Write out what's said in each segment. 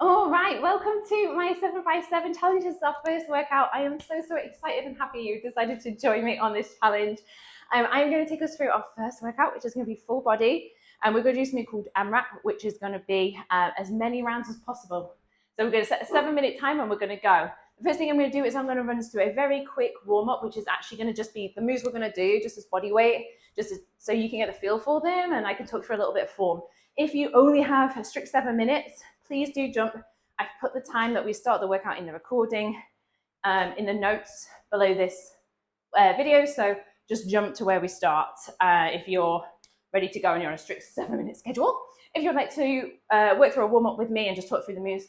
All right, welcome to my 7x7 challenge. This is our first workout. I am so excited and happy you decided to join me on this challenge. I'm going to take us through our first workout, which is going to be full body, and we're going to do something called AMRAP, which is going to be as many rounds as possible. So we're going to set a 7-minute time and we're going to go. The first thing I'm going to do is I'm going to run us through a very quick warm-up, which is actually going to just be the moves we're going to do just as body weight, so you can get a feel for them and I can talk through a little bit of form. If you only have a strict 7 minutes, please do jump. I've put the time that we start the workout in the recording, in the notes below this video, so just jump to where we start if you're ready to go and you're on a strict 7-minute schedule. If you'd like to work through a warm-up with me and just talk through the moves,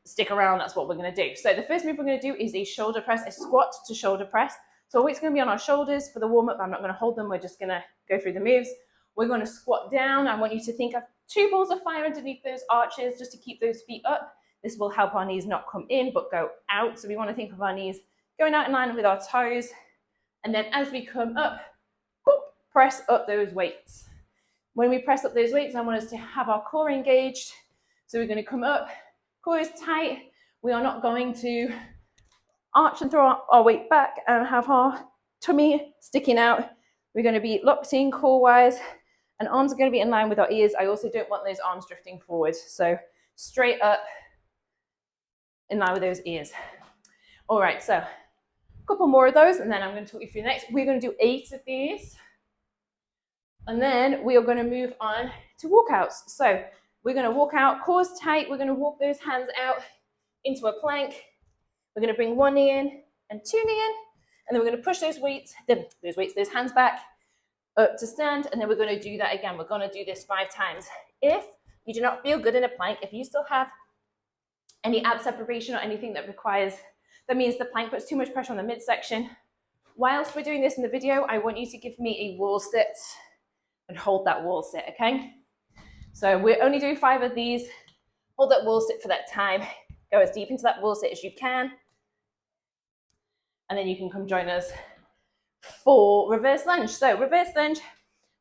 stick around, that's what we're going to do. So the first move we're going to do is a shoulder press, a squat to shoulder press. So it's going to be on our shoulders for the warm-up. I'm not going to hold them, we're just going to go through the moves. We're going to squat down. I want you to think of 2 balls of fire underneath those arches just to keep those feet up. This will help our knees not come in but go out. So we want to think of our knees going out in line with our toes. And then as we come up, whoop, press up those weights. When we press up those weights, I want us to have our core engaged. So we're going to come up, core is tight. We are not going to arch and throw our weight back and have our tummy sticking out. We're going to be locked in core-wise, and arms are going to be in line with our ears. I also don't want those arms drifting forward. So straight up, in line with those ears. All right, so a couple more of those, and then I'm going to talk you through the next. We're going to do 8 of these. And then we are going to move on to walkouts. So we're going to walk out, core's tight. We're going to walk those hands out into a plank. We're going to bring 1 knee in and 2 knee in. And then we're going to push those hands back up to stand. And then we're going to do that again. We're going to do this 5 times. If you do not feel good in a plank, if you still have any ab separation or anything that means the plank puts too much pressure on the midsection, whilst we're doing this in the video, I want you to give me a wall sit and hold that wall sit, okay? So we're only doing 5 of these. Hold that wall sit for that time. Go as deep into that wall sit as you can. And then you can come join us for reverse lunge. So reverse lunge,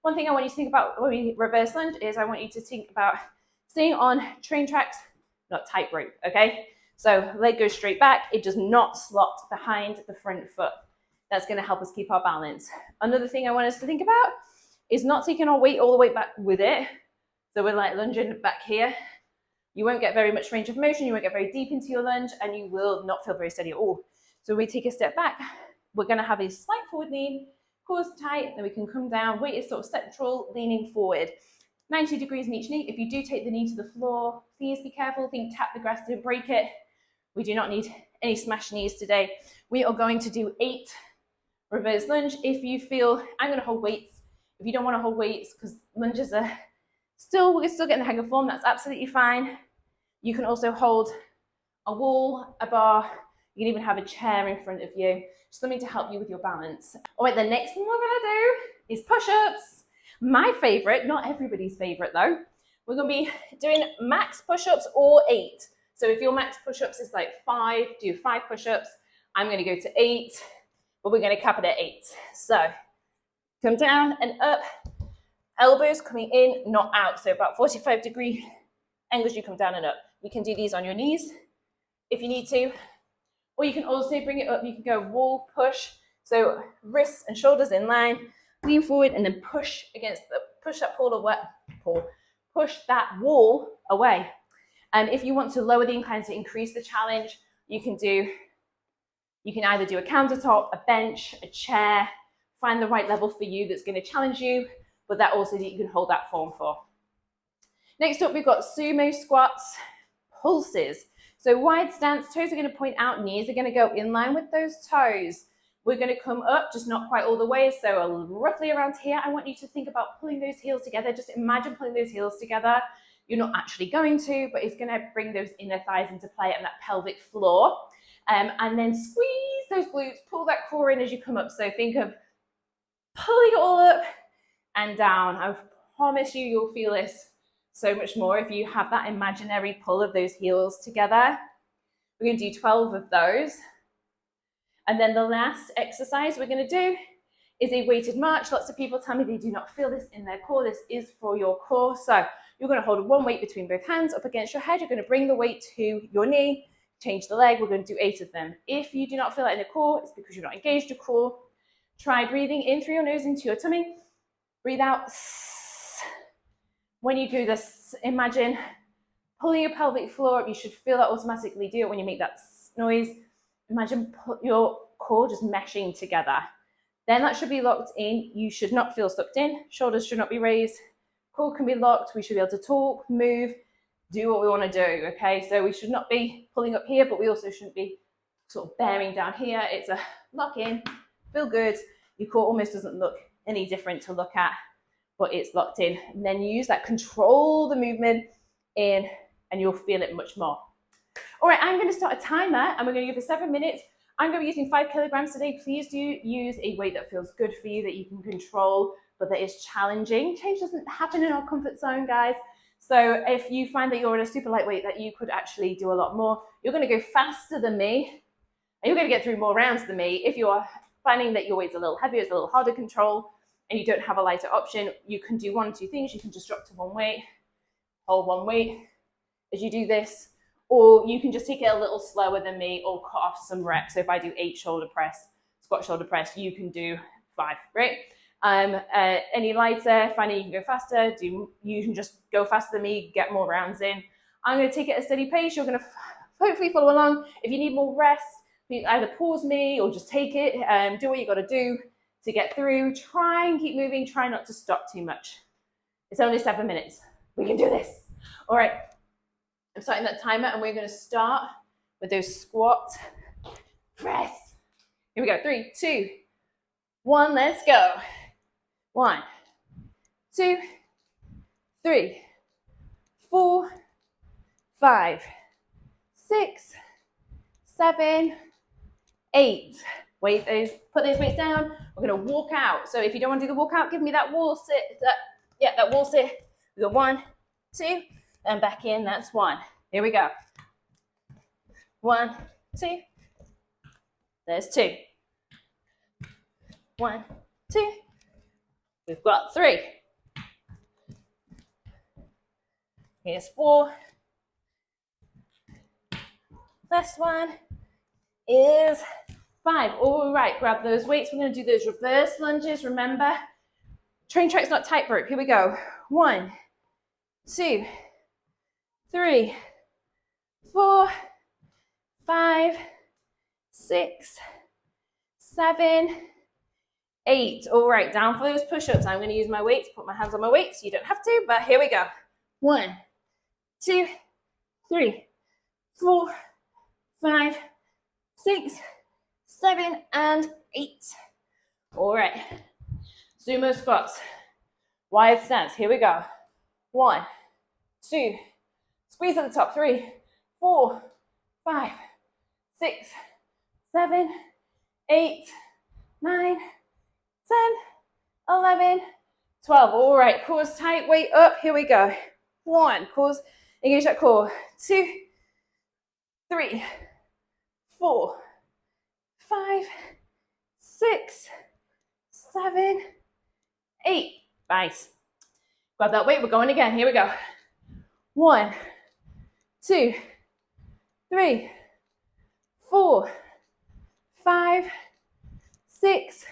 one thing I want you to think about when we reverse lunge is I want you to think about staying on train tracks, not tightrope, okay? So leg goes straight back. It does not slot behind the front foot. That's going to help us keep our balance. Another thing I want us to think about is not taking our weight all the way back with it. So we're like lunging back here. You won't get very much range of motion. You won't get very deep into your lunge, and you will not feel very steady at all. So when we take a step back, we're going to have a slight forward lean, core's tight, then we can come down. Weight is sort of central, leaning forward. 90 degrees in each knee. If you do take the knee to the floor, please be careful. Think tap the grass, don't break it. We do not need any smashed knees today. We are going to do 8 reverse lunge. If you feel, I'm going to hold weights. If you don't want to hold weights, because lunges are we're still getting the hang of form, that's absolutely fine. You can also hold a wall, a bar. You can even have a chair in front of you, something to help you with your balance. All right, the next thing we're going to do is push-ups. My favorite, not everybody's favorite though. We're going to be doing max push-ups or 8. So if your max push-ups is like 5, do 5 push-ups. I'm going to go to 8, but we're going to cap it at 8. So come down and up, elbows coming in, not out. So about 45-degree angles, you come down and up. You can do these on your knees if you need to, or you can also bring it up. You can go wall push. So wrists and shoulders in line, lean forward and then push that wall away. And if you want to lower the incline to increase the challenge, you can either do a countertop, a bench, a chair, find the right level for you that's going to challenge you, but that also you can hold that form for. Next up, we've got sumo squats, pulses. So wide stance, toes are going to point out, knees are going to go in line with those toes. We're going to come up, just not quite all the way, so roughly around here. I want you to think about pulling those heels together. Just imagine pulling those heels together. You're not actually going to, but it's going to bring those inner thighs into play and that pelvic floor. And then squeeze those glutes, pull that core in as you come up. So think of pulling it all up and down. I promise you'll feel this so much more if you have that imaginary pull of those heels together. We're going to do 12 of those. And then the last exercise we're going to do is a weighted march. Lots of people tell me they do not feel this in their core. This is for your core. So You're going to hold one weight between both hands up against your head. You're going to bring the weight to your knee, change the leg. We're going to do 8 of them. If you do not feel it in the core, it's because you're not engaged your core. Try breathing in through your nose into your tummy. Breathe out. When you do this, imagine pulling your pelvic floor up. You should feel that automatically. Do it when you make that noise. Imagine your core just meshing together. Then that should be locked in. You should not feel sucked in. Shoulders should not be raised. Core can be locked. We should be able to talk, move, do what we want to do, okay? So we should not be pulling up here, but we also shouldn't be sort of bearing down here. It's a lock in, feel good. Your core almost doesn't look any different to look at, but it's locked in. And then you use that, control the movement in, and you'll feel it much more. All right, I'm going to start a timer, and we're going to go for 7 minutes. I'm going to be using 5 kilograms today. Please do use a weight that feels good for you, that you can control, but that is challenging. Change doesn't happen in our comfort zone, guys. So if you find that you're in a super lightweight that you could actually do a lot more, you're going to go faster than me, and you're going to get through more rounds than me. If you are finding that your weight's a little heavier, it's a little harder to control, and you don't have a lighter option, you can do 1 or 2 things. You can just drop to 1 weight, hold 1 weight as you do this, or you can just take it a little slower than me or cut off some reps. So if I do 8 shoulder press, squat shoulder press, you can do 5, right? Any lighter, finding you can go faster, you can just go faster than me, get more rounds in. I'm going to take it at a steady pace. You're going to hopefully follow along. If you need more rest, you either pause me or just take it, do what you got to do to get through. Try and keep moving. Try not to stop too much. It's only 7 minutes. We can do this. All right. I'm starting that timer, and we're going to start with those squat press. Here we go. 3, 2, 1. Let's go. 1, 2, 3, 4, 5, 6, 7, 8. Put those weights down. We're going to walk out. So if you don't want to do the walk out, give me that wall sit. That wall sit. We go 1, 2, and back in. That's 1. Here we go. 1, 2. There's 2. 1, 2. We've got 3. Here's 4. Last one is 5. All right, grab those weights. We're going to do those reverse lunges. Remember, train track's not tightrope. Here we go. 1, 2, 3, 4, 5, 6, 7, 8. All right, down for those push-ups. I'm going to use my weights, put my hands on my weights. You don't have to, but here we go. 1, 2, 3, 4, 5, 6, 7, and 8. All right, sumo squats, wide stance. Here we go. 1, 2, squeeze at the top. 3, 4, 5, 6, 7, 8, 9, 10, 11, 12. All right, core's tight, weight up. Here we go. 1, core's, engage that core. 2, 3, 4, 5, 6, 7, 8. Nice. Grab that weight. We're going again. Here we go. 1, 2, 3, 4, 5, 6,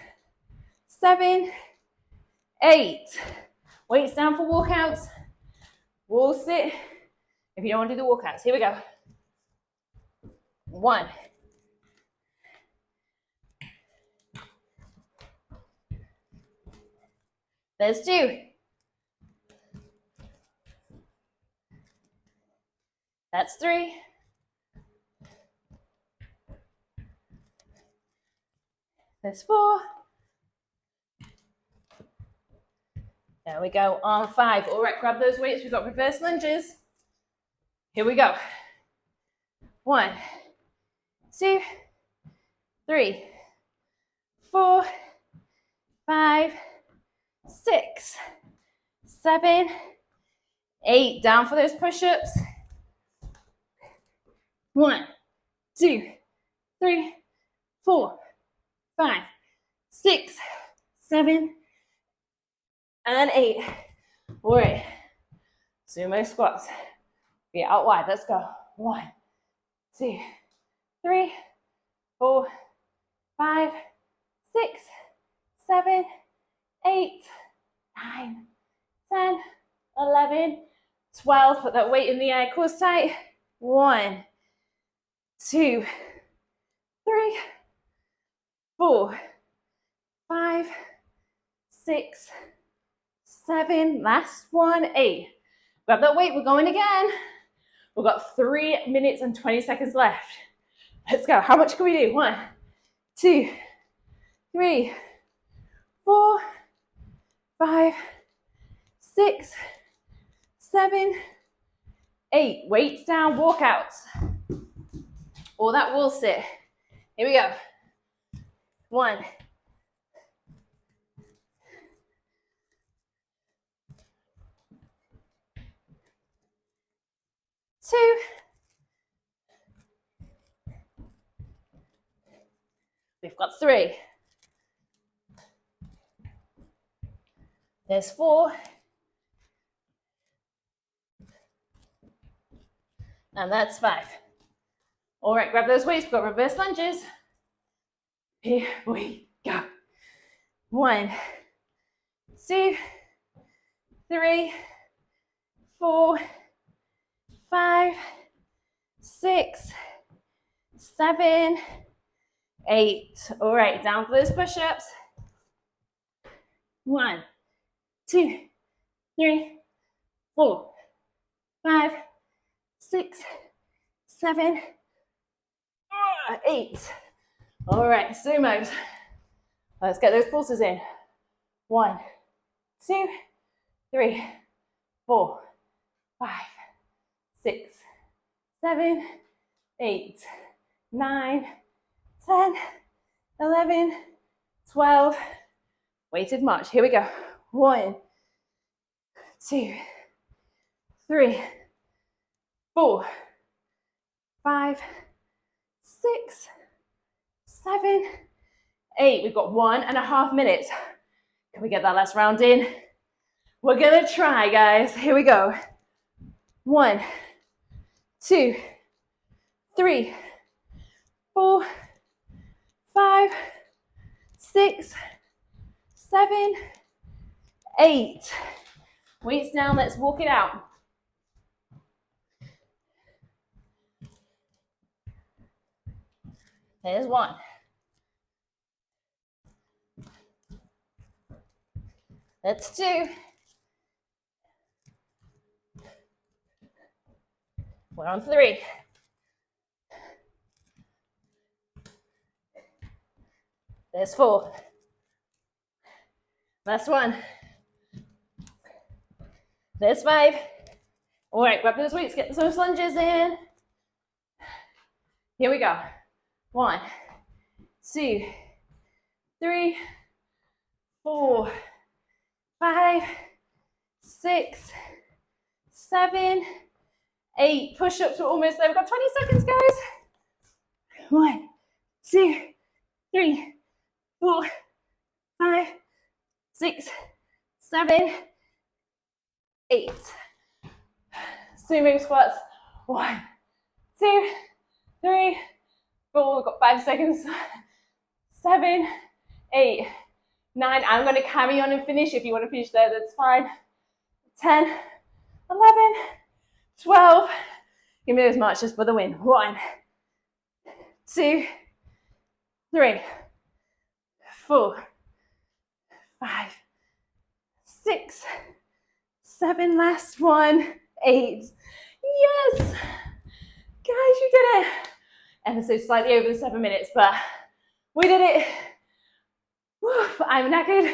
7, 8. Weights down for walkouts. Wall sit if you don't want to do the walkouts. Here we go. 1. There's 2. That's 3. There's 4. There we go, on 5. All right, grab those weights. We've got reverse lunges. Here we go. 1, 2, 3, 4, 5, 6, 7, 8. Down for those push-ups. 1, 2, 3, 4, 5, 6, 7, and 8. All right. Sumo squats. Feet out wide. Let's go. 1, 2, 3, 4, 5, 6, 7, 8, 9, 10, 11, 12. Put that weight in the air, core tight. 1, 2, 3, 4, 5, 6, 7. Last one. 8. Grab that weight. We're going again. We've got 3 minutes and 20 seconds left. Let's go. How much can we do? 1, 2, 3, 4, 5, 6, 7, 8. Weights down, walkouts. Or that wall sit. Here we go. 1, 2, we've got 3. There's 4. And that's 5. All right, grab those weights. We've got reverse lunges. Here we go. 1, 2, 3, 4, 5, 6, 7, 8. All right, down for those push-ups. 1, 2, 3, 4, 5, 6, 7, 8. All right, sumos. Let's get those pulses in. 1, 2, 3, 4, 5, 6, 7, 8, 9, 10, 11, 12. Weighted march. Here we go. 1, 2, 3, 4, 5, 6, 7, 8. We've got 1.5 minutes. Can we get that last round in? We're gonna try, guys. Here we go. 1, 2, 3, 4, 5, 6, 7, 8. Weights down, let's walk it out. There's 1. That's 2. We're on 3. There's 4. Last 1. There's 5. All right, grab those weights, get those lunges in. Here we go. 1, 2, 3, 4, 5, 6, 7, 8. Push-ups, we're almost there. We've got 20 seconds, guys. 1, 2, 3, 4, 5, 6, 7, 8. Sumo squats. 1, 2, 3, 4. We've got 5 seconds. 7, 8, 9. I'm going to carry on and finish. If you want to finish there, that's fine. 10, 11, 12. Give me those marches for the win. 1, 2, 3, 4, 5, 6, 7. Last 1, 8. Yes, guys, you did it. Ever so slightly over the 7 minutes, but we did it. Woof, I'm knackered.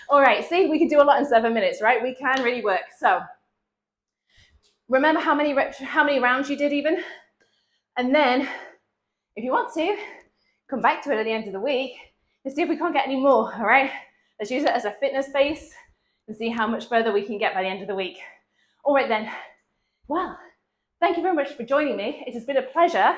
All right, see, we can do a lot in 7 minutes, right? We can really work. So remember how many rounds you did even, and then if you want to, come back to it at the end of the week and see if we can't get any more. All right, let's use it as a fitness base and see how much further we can get by the end of the week. All right then. Well, thank you very much for joining me. It has been a pleasure.